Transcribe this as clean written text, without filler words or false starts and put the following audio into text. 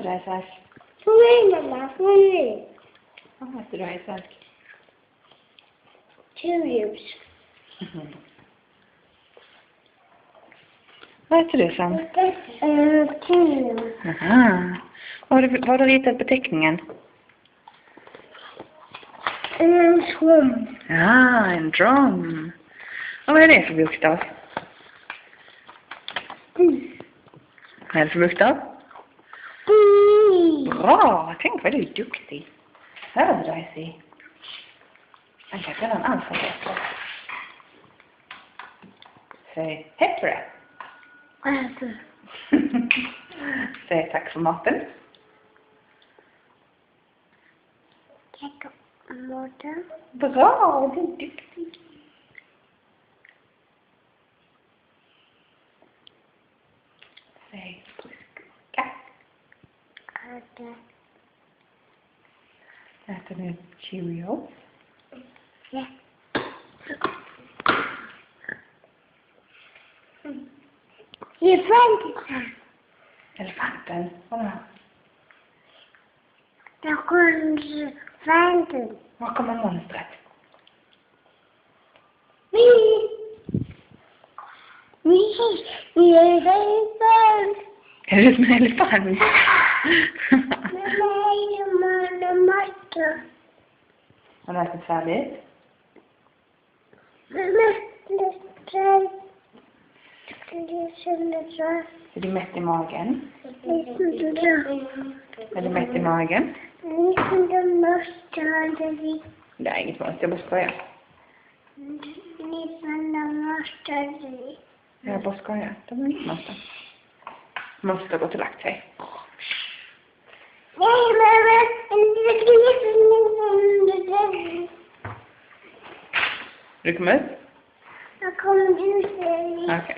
heter du, Isak? Kom igen, mamma. Kom igen. Vad heter du, Isak? Turljus. Vad heter du, Sam? Turljus. Aha. Vad har du ritat på teckningen? En svamp. Ja, en drum. Och vad är det för bokstav? Vad är det för bokstav? Bra! Tänk vad du är duktig. Hör du, Daisy? Han kan redan alfabetet. Säg hej på det. Säg tack för maten. Tack för maten. Bra, du är duktig. Säg puska. Äter du Cheerios? Ja. Elefanten. Elefanten? Vadå? Där kommer elefanten. Var kommer monstret? Vi är elefant. Är det som en elefant? Har du ätit färdigt? Är du mätt i magen? Är du mätt i magen? Det är inget måste, jag bara skojar. Jag bara skojar. Det var inget måste. Måste gå till lagt sig. Du kommer ut? Jag kommer ut. Okej.